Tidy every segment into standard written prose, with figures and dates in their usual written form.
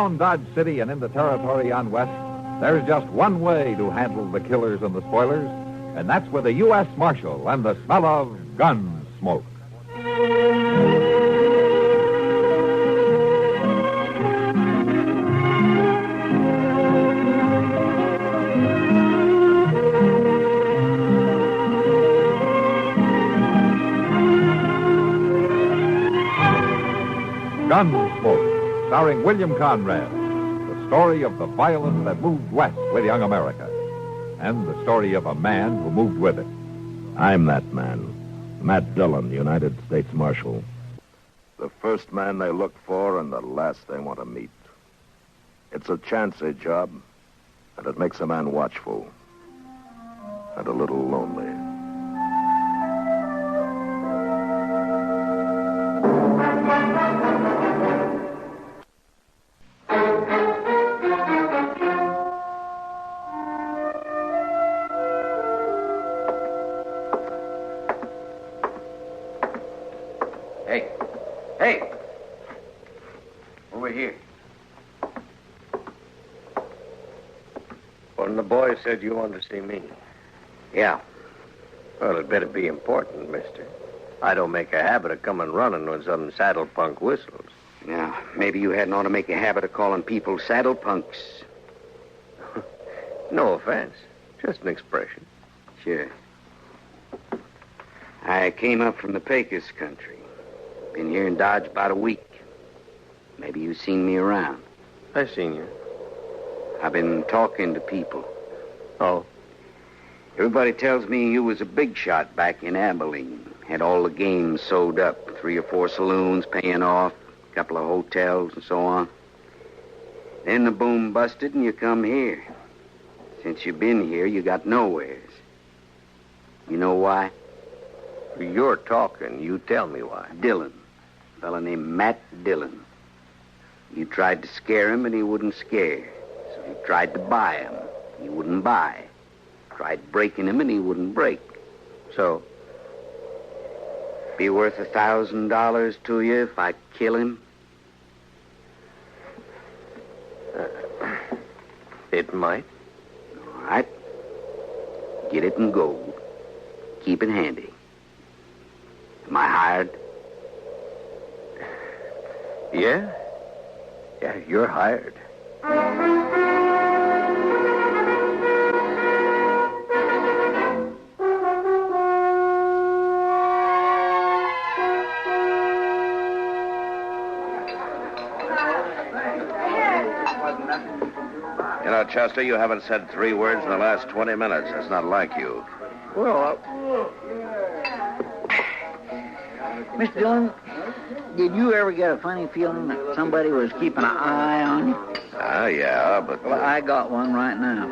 Around Dodge City and in the territory on west, there's just one way to handle the killers and the spoilers, and that's with a U.S. Marshal and the smell of Gunsmoke. Gunsmoke, starring William Conrad, the story of the violence that moved west with young America, and the story of a man who moved with it. I'm that man, Matt Dillon, United States Marshal. The first man they look for and the last they want to meet. It's a chancy job, and it makes a man watchful and a little lonely. Hey! Over here. One of the boys said you wanted to see me. Yeah. Well, it better be important, mister. I don't make a habit of coming running when some saddle punk whistles. Now, maybe you hadn't ought to make a habit of calling people saddle punks. No offense. Just an expression. Sure. I came up from the Pecos country. Been here in Dodge about a week. Maybe you've seen me around. I seen you. I've been talking to people. Oh? Everybody tells me you was a big shot back in Abilene. Had all the games sewed up. 3 or 4 saloons paying off. A couple of hotels and so on. Then the boom busted and you come here. Since you've been here, you got nowheres. You know why? You're talking. You tell me why. Dillon. A fella named Matt Dillon. You tried to scare him and he wouldn't scare. So you tried to buy him. He wouldn't buy. Tried breaking him and he wouldn't break. So? Be worth $1,000 to you if I kill him? It might. All right. Get it in gold. Keep it handy. Am I hired? Yeah? Yeah, you're hired. You know, Chester, you haven't said 3 words in the last 20 minutes. That's not like you. Well, Mr. Dillon, did you ever get a funny feeling that somebody was keeping an eye on you? Yeah, but... Well, I got one right now.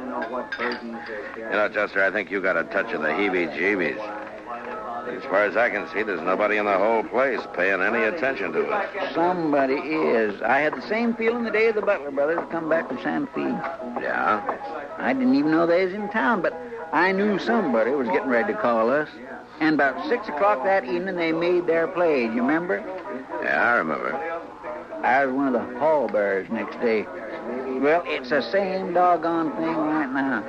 You know, Chester, I think you got a touch of the heebie-jeebies. As far as I can see, there's nobody in the whole place paying any attention to it. Somebody is. I had the same feeling the day the Butler brothers come back from Santa Fe. Yeah? I didn't even know they was in town, but I knew somebody was getting ready to call us. And about 6 o'clock that evening, they made their play. You remember? Yeah, I remember. I was one of the pallbearers next day. Well, it's the same doggone thing right now.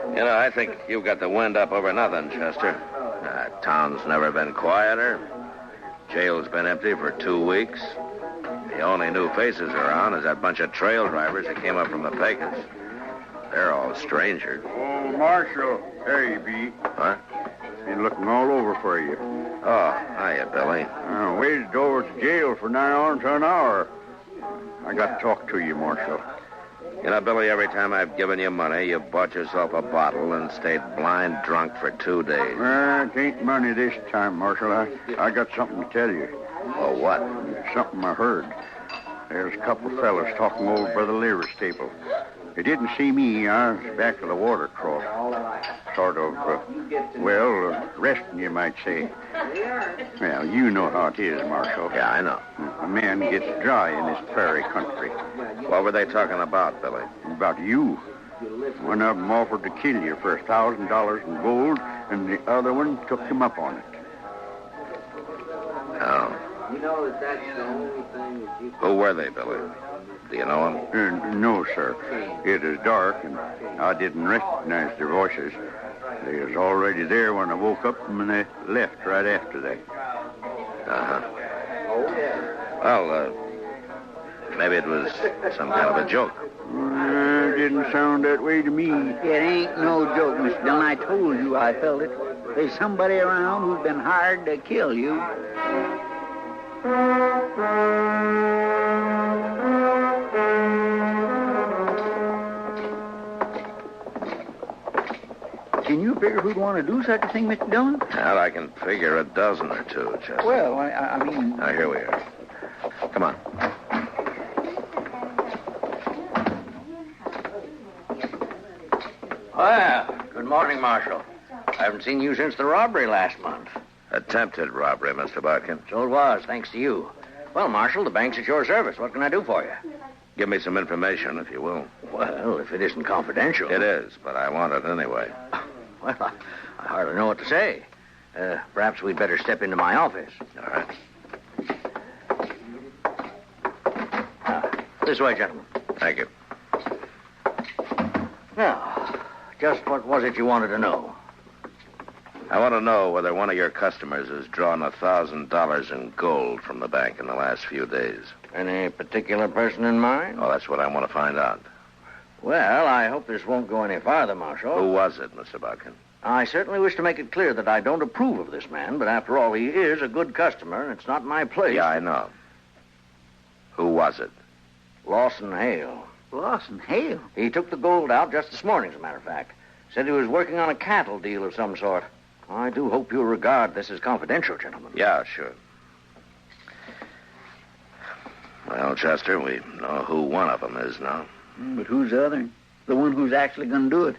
You know, I think you've got the wind up over nothing, Chester. Town's never been quieter. Jail's been empty for 2 weeks. The only new faces around is that bunch of trail drivers that came up from the Pecos. They're all strangers. Oh, Marshal. There you be. What? Been looking all over for you. Oh, hiya, Billy. Waited over at the jail for nigh on to an hour. I got to talk to you, Marshal. You know, Billy, every time I've given you money, you've bought yourself a bottle and stayed blind drunk for 2 days. It ain't money this time, Marshal. I got something to tell you. Oh, what? Something I heard. There's a couple of fellas talking over by the liver stable. They didn't see me. I was back of the water cross. Sort of, resting, you might say. Well, you know how it is, Marshal. Yeah, I know. A man gets dry in this prairie country. What were they talking about, Billy? About you. One of them offered to kill you for $1,000 in gold, and the other one took him up on it. Oh. You know that's the only thing that you... Who were they, Billy? Do you know them? No, sir. It is dark, and I didn't recognize their voices. They was already there when I woke up, and they left right after that. Uh-huh. Well, maybe it was some kind of a joke. It didn't sound that way to me. It ain't no joke, Mr. Dillon. I told you I felt it. There's somebody around who's been hired to kill you. Can you figure who'd want to do such a thing, Mr. Dillon? Well, I can figure a dozen or two, Chester. Well, I mean... Now, here we are. Come on. Well, good morning, Marshal. I haven't seen you since the robbery last month. Attempted robbery, Mr. Barkin. So it was, thanks to you. Well, Marshal, the bank's at your service. What can I do for you? Give me some information, if you will. Well, if it isn't confidential. It is, but I want it anyway. Well, I hardly know what to say. Perhaps we'd better step into my office. All right. This way, gentlemen. Thank you. Now, just what was it you wanted to know? I want to know whether one of your customers has drawn $1,000 in gold from the bank in the last few days. Any particular person in mind? Oh, that's what I want to find out. Well, I hope this won't go any farther, Marshal. Who was it, Mr. Barkin? I certainly wish to make it clear that I don't approve of this man, but after all, he is a good customer, and it's not my place. Yeah, I know. Who was it? Lawson Hale. Lawson Hale? He took the gold out just this morning, as a matter of fact. Said he was working on a cattle deal of some sort. I do hope you'll regard this as confidential, gentlemen. Yeah, sure. Well, Chester, we know who one of them is now. But who's the other? The one who's actually going to do it?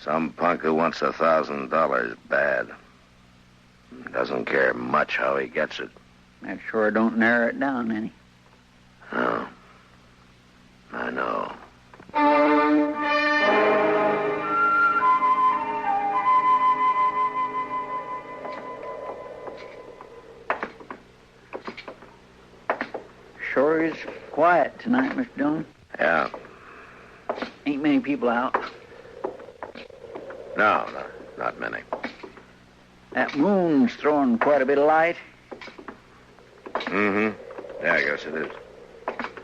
Some punk who wants $1,000 bad. Doesn't care much how he gets it. That sure don't narrow it down any. No. I know. Sure is quiet tonight, Mr. Dillon. Yeah. Ain't many people out. No, not many. That moon's throwing quite a bit of light. Mm-hmm. Yeah, I guess it is.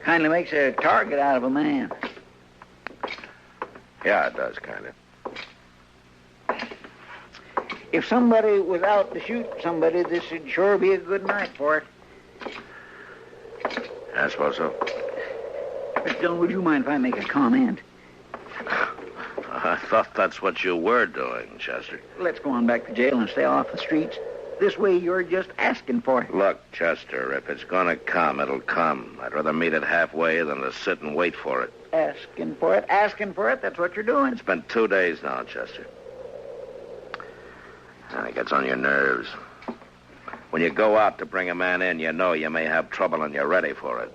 Kindly makes a target out of a man. Yeah, it does, kind of. If somebody was out to shoot somebody, this would sure be a good night for it. I suppose so. Mr. Dillon, would you mind if I make a comment? I thought that's what you were doing, Chester. Let's go on back to jail and stay off the streets. This way you're just asking for it. Look, Chester, if it's going to come, it'll come. I'd rather meet it halfway than to sit and wait for it. Asking for it, that's what you're doing. It's been 2 days now, Chester. And it gets on your nerves. When you go out to bring a man in, you know you may have trouble and you're ready for it.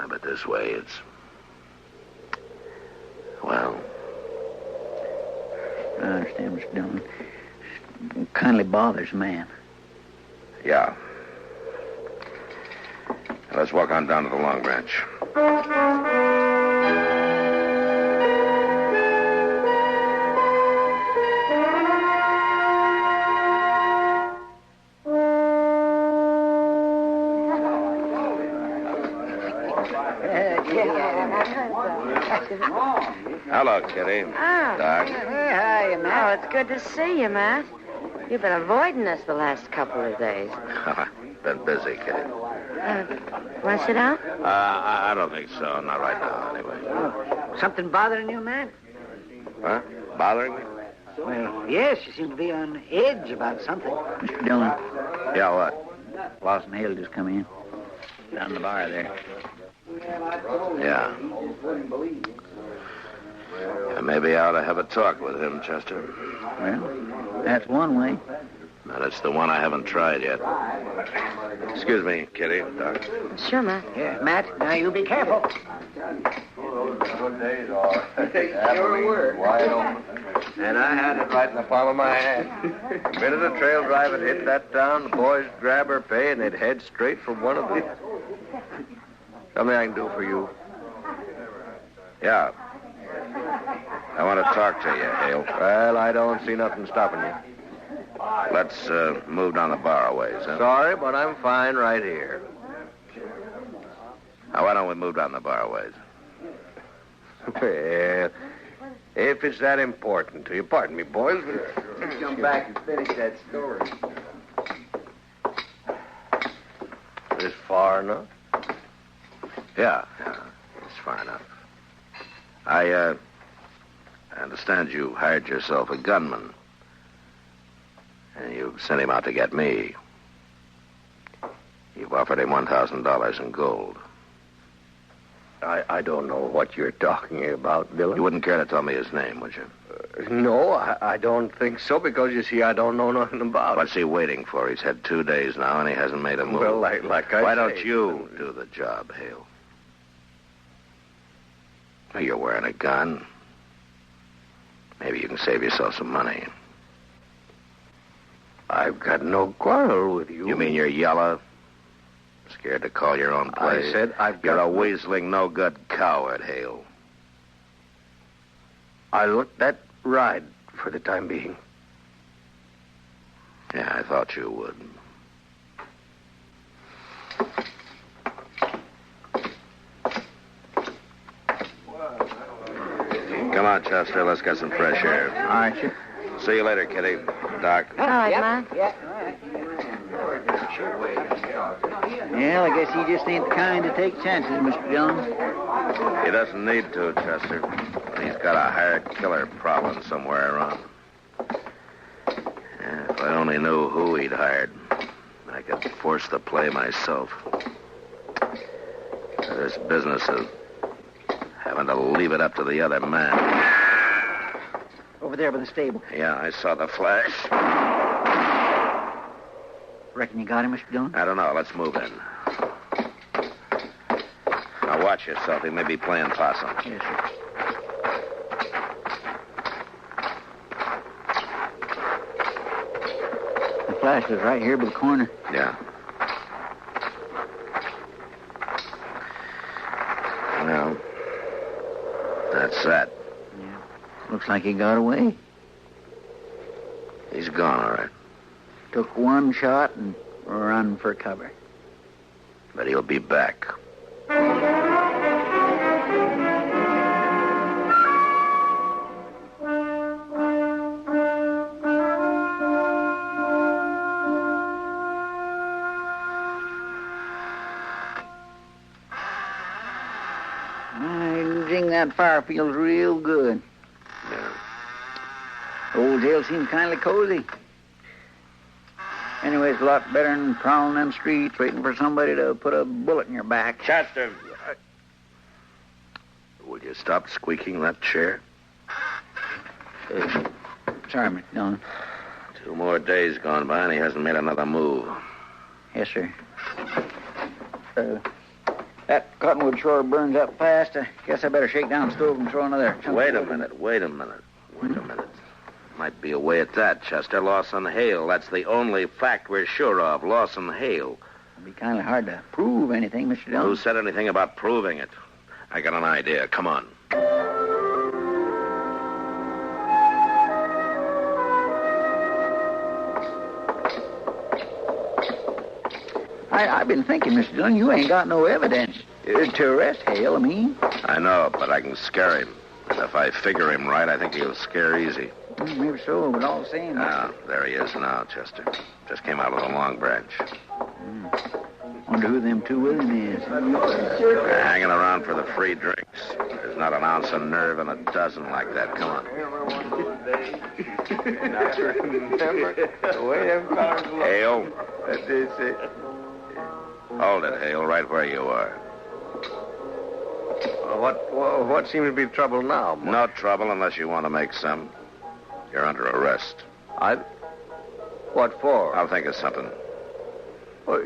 But this way, it's... Well... I understand, Mr. Dillon. It kindly bothers a man. Yeah. Let's walk on down to the Long Branch. Hello, Kitty. Oh. Doc. Hey, hi, Matt. Oh, it's good to see you, Matt. You've been avoiding us the last couple of days. Been busy, Kitty. Want to sit down? I don't think so. Not right now, anyway. Something bothering you, Matt? Huh? Bothering me? Well, yes, you seem to be on edge about something. Mr. Dillon. Yeah, what? Lawson Hale just come in. Down the bar there. Yeah. Maybe I ought to have a talk with him, Chester. Well, that's one way. And it's the one I haven't tried yet. Excuse me, Kitty, Doc. Sure, Matt. Yeah, Matt, now you be careful. Good days are. Sure were. Wide open. And I had it right in the palm of my hand. The minute a trail driver hit that town, the boys would grab her pay and they'd head straight for one of them. Something I can do for you. Yeah. I want to talk to you, Hale. Well, I don't see nothing stopping you. Let's move down the bar a ways, huh? Sorry, but I'm fine right here. Now, why don't we move down the bar a ways? Well, if it's that important to you, pardon me, boys. Let's come back and finish that story. Is far enough? Yeah, it's far enough. I understand you hired yourself a gunman. And you sent him out to get me. You've offered him $1,000 in gold. I don't know what you're talking about, Dillon. You wouldn't care to tell me his name, would you? No, I don't think so, because, you see, I don't know nothing about it. What's he waiting for? He's had 2 days now, and he hasn't made a move. Well, like I Why say, don't you do the job, Hale? Well, you're wearing a gun. Maybe you can save yourself some money. I've got no quarrel with you. You mean you're yellow? Scared to call your own play? I said I've got... You're a weaseling, no-good coward, Hale. I'll let that ride for the time being. Yeah, I thought you would. Come on, Chester. Let's get some fresh air. All right, sure. See you later, Kitty. Doc. All right, Ma. Well, I guess he just ain't the kind to take chances, Mr. Dillon. He doesn't need to, Chester. He's got a hired killer prowling somewhere around. Yeah, if I only knew who he'd hired, I could force the play myself. This business of having to leave it up to the other man. Over there by the stable. Yeah, I saw the flash. Reckon you got him, Mr. Dillon? I don't know. Let's move in. Now watch yourself. He may be playing possum. Yes, sir. The flash was right here by the corner. Yeah. Well, that's that. Yeah. Looks like he got away. He's gone, all right. Took one shot and run for cover. But he'll be back. That fire feels real good. Yeah. Old jail seems kindly cozy. Anyway, it's a lot better than prowling them streets waiting for somebody to put a bullet in your back. Chester! Will you stop squeaking that chair? Sorry, Mr. Dillon. 2 more days gone by and he hasn't made another move. Yes, sir. That cottonwood sure burns up fast. I guess I better shake down the stove and throw another chunk. Wait a minute. Might be a way at that, Chester. Lawson Hale. That's the only fact we're sure of. Lawson Hale. It'd be kind of hard to prove anything, Mr. Dillon. Who said anything about proving it? I got an idea. Come on. I've been thinking, Mr. Dillon, you ain't got no evidence to arrest Hale, I mean. I know, but I can scare him. And if I figure him right, I think he'll scare easy. Maybe so, but all the same... There he is now, Chester. Just came out of the Long Branch. Wonder who them two with him is. They're hanging around for the free drinks. There's not an ounce of nerve in a dozen like that. Come on. Hale. Hold it, Hale, right where you are. What seems to be trouble now, Mark? No trouble unless you want to make some. You're under arrest. What for? I'll think of something. Well,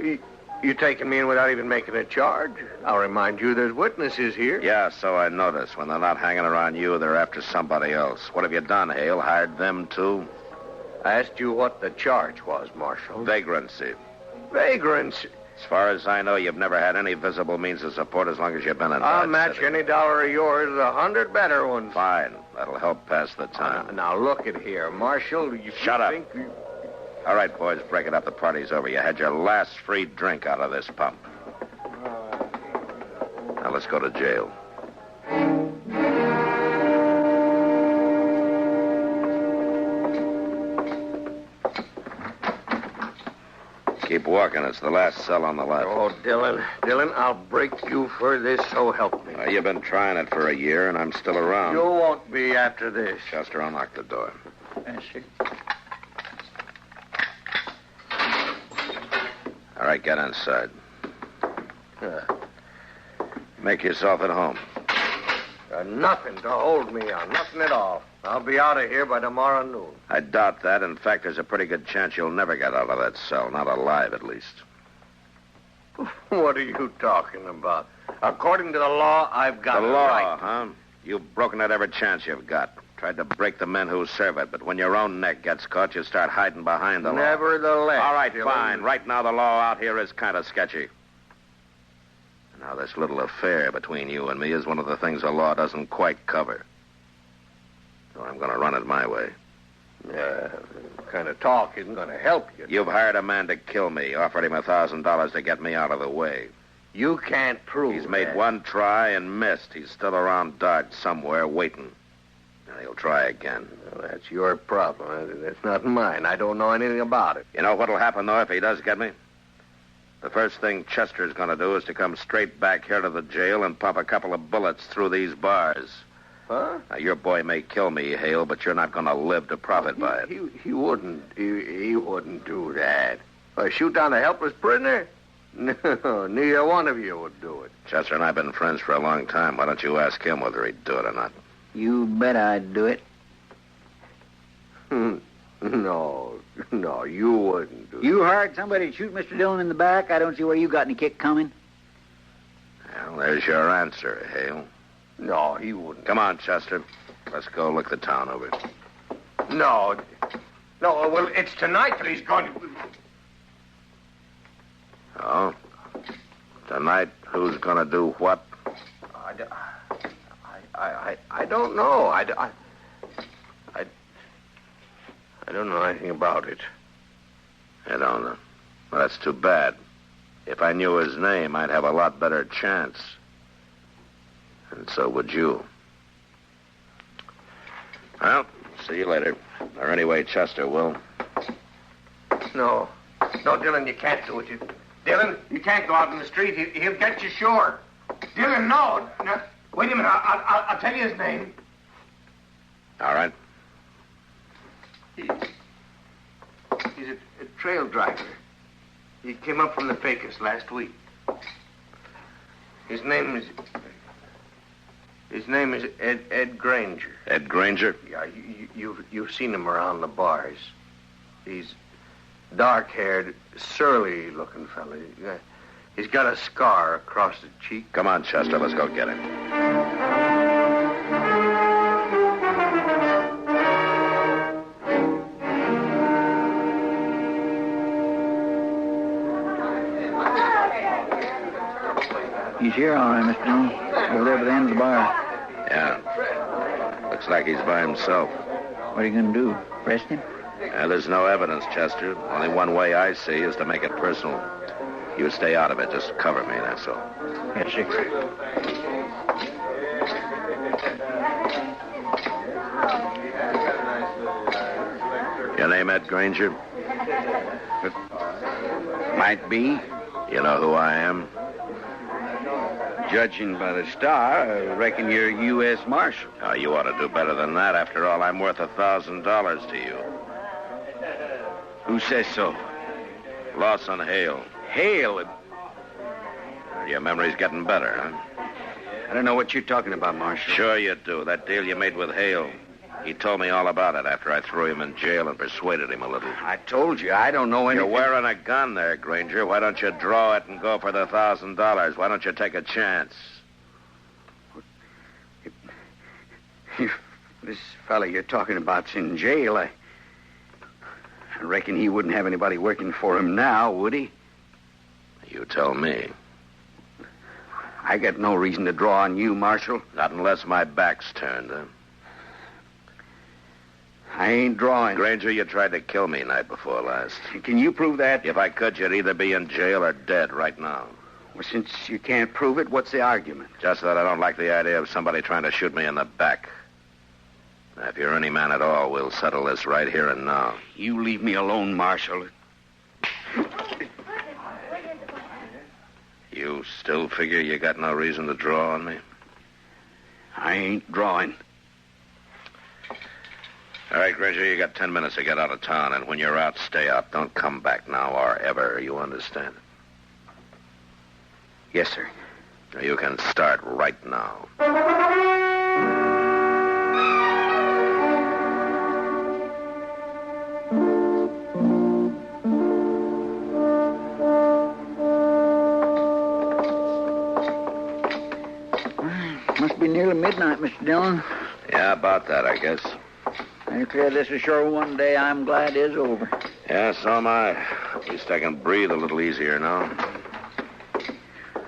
You taking me in without even making a charge? I'll remind you there's witnesses here. Yeah, so I notice. When they're not hanging around you, they're after somebody else. What have you done, Hale? Hired them, too? I asked you what the charge was, Marshal. Vagrancy. Vagrancy? As far as I know, you've never had any visible means of support as long as you've been in I'll Dodge match City. any dollar of yours with 100 better ones. Fine. That'll help pass the time. Now, look at here, Marshal. Shut up. Think All right, boys, break it up. The party's over. You had your last free drink out of this pump. Now let's go to jail. Keep walking. It's the last cell on the left. Oh, Dillon, I'll break you for this, so help me. You've been trying it for a year, and I'm still around. You won't be after this. Chester, unlock the door. Yes, sir. All right, get inside. Make yourself at home. Nothing to hold me on. Nothing at all. I'll be out of here by tomorrow noon. I doubt that. In fact, there's a pretty good chance you'll never get out of that cell. Not alive, at least. What are you talking about? According to the law, I've got The a law, right. huh? You've broken it every chance you've got. Tried to break the men who serve it, but when your own neck gets caught, you start hiding behind the law. Nevertheless. All right, Dillon. fine. Right now, the law out here is kind of sketchy. Now, this little affair between you and me is one of the things the law doesn't quite cover. So I'm going to run it my way. Kind of talk isn't going to help you. You've hired a man to kill me, offered him $1,000 to get me out of the way. You can't prove He's made that. one try and missed. He's still around Dodge somewhere waiting. And he'll try again. Well, that's your problem. That's not mine. I don't know anything about it. You know what'll happen, though, if he does get me? The first thing Chester's going to do is to come straight back here to the jail and pump a couple of bullets through these bars. Huh? Now, your boy may kill me, Hale, but you're not going to live to profit by it. He wouldn't. He wouldn't do that. Shoot down a helpless prisoner? No, neither one of you would do it. Chester and I have been friends for a long time. Why don't you ask him whether he'd do it or not? You bet I'd do it. No, you wouldn't do it. You hired somebody to shoot Mr. Dillon in the back? I don't see where you got any kick coming. Well, there's your answer, Hale. No, he wouldn't. Come on, Chester. Let's go look the town over. No, well, it's tonight that he's going to... Oh? Tonight, who's going to do what? I don't know. I don't know anything about it. I don't know. Well, that's too bad. If I knew his name, I'd have a lot better chance. And so would you. Well, see you later. Or anyway, Chester will. No, Dillon, you can't do it. Dillon, you can't go out in the street. He'll get you sure. Dillon, no. Wait a minute. I'll tell you his name. All right. He's a trail driver. He came up from the Pecos last week. His name is Ed Granger. Ed Granger? Yeah, you've seen him around the bars. He's dark-haired, surly-looking fella. He's got a scar across the cheek. Come on, Chester. Let's go get him. He's here, all right, Mr. Dillon. Over there by the end of the bar. Yeah. Looks like he's by himself. What are you going to do? Arrest him? There's no evidence, Chester. Only one way I see is to make it personal. You stay out of it. Just cover me, that's all. Yes, sir. Your name Ed Granger? Might be. You know who I am? Judging by the star, I reckon you're U.S. Marshal. Oh, you ought to do better than that. After all, I'm worth $1,000 to you. Who says so? Lawson Hale. Hale? Your memory's getting better, huh? I don't know what you're talking about, Marshal. Sure you do. That deal you made with Hale. He told me all about it after I threw him in jail and persuaded him a little. I told you, I don't know anything. You're wearing a gun there, Granger. Why don't you draw it and go for the $1,000? Why don't you take a chance? If this fella you're talking about's in jail, I reckon he wouldn't have anybody working for him now, would he? You tell me. I got no reason to draw on you, Marshal. Not unless my back's turned, huh? I ain't drawing. Granger, you tried to kill me night before last. Can you prove that? If I could, you'd either be in jail or dead right now. Well, since you can't prove it, what's the argument? Just that I don't like the idea of somebody trying to shoot me in the back. Now, if you're any man at all, we'll settle this right here and now. You leave me alone, Marshal. You still figure you got no reason to draw on me? I ain't drawing. All right, Granger, you got 10 minutes to get out of town, and when you're out, stay out. Don't come back now or ever. You understand? Yes, sir. Now, you can start right now. Must be nearly midnight, Mr. Dillon. Yeah, about that, I guess. I declare this is sure one day I'm glad is over. Yeah, so am I. At least I can breathe a little easier now.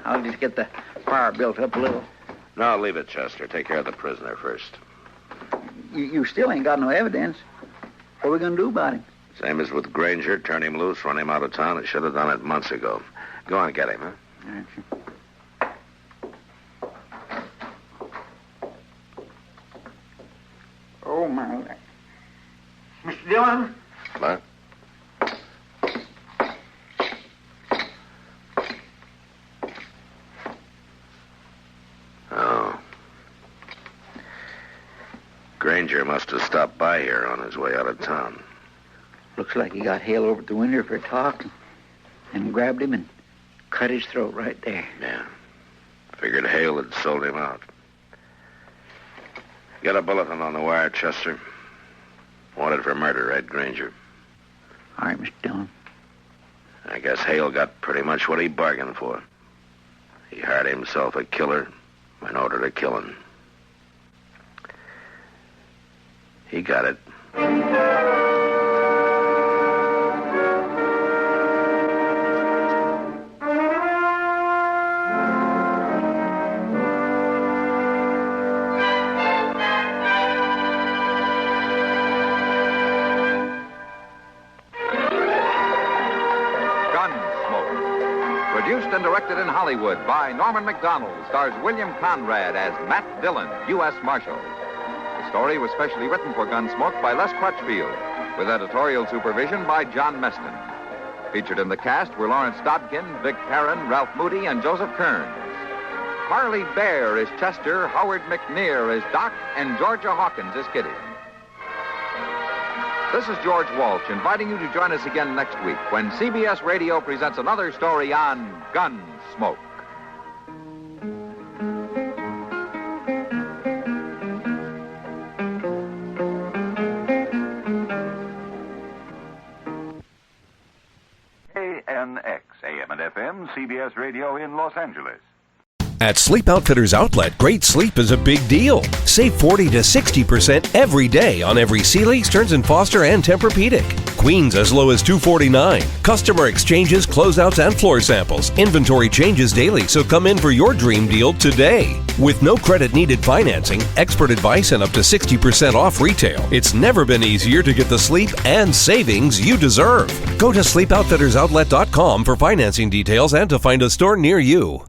I'll just get the fire built up a little. No, leave it, Chester. Take care of the prisoner first. You still ain't got no evidence. What are we going to do about him? Same as with Granger. Turn him loose, run him out of town. I should have done it months ago. Go on, get him, huh? All right, sir. Oh, my. Mr. Dillon? What? Oh. Granger must have stopped by here on his way out of town. Looks like he got Hale over at the window for a talk and grabbed him and cut his throat right there. Yeah. Figured Hale had sold him out. Get a bulletin on the wire, Chester. Wanted for murder, Ed Granger. All right, Mr. Dillon. I guess Hale got pretty much what he bargained for. He hired himself a killer in order to kill him. He got it. Produced and directed in Hollywood by Norman Macdonnell, stars William Conrad as Matt Dillon, U.S. Marshal. The story was specially written for Gunsmoke by Les Crutchfield, with editorial supervision by John Meston. Featured in the cast were Lawrence Dobkin, Vic Perrin, Ralph Moody, and Joseph Kearns. Harley Bear is Chester, Howard McNear is Doc, and Georgia Hawkins is Kitty. This is George Walsh inviting you to join us again next week when CBS Radio presents another story on Gunsmoke. KNX, AM and FM, CBS Radio in Los Angeles. At Sleep Outfitters Outlet, great sleep is a big deal. Save 40 to 60% every day on every Sealy, Stearns & Foster, and Tempur-Pedic. Queens as low as $249. Customer exchanges, closeouts, and floor samples. Inventory changes daily, so come in for your dream deal today. With no credit-needed financing, expert advice, and up to 60% off retail, it's never been easier to get the sleep and savings you deserve. Go to SleepOutfittersOutlet.com for financing details and to find a store near you.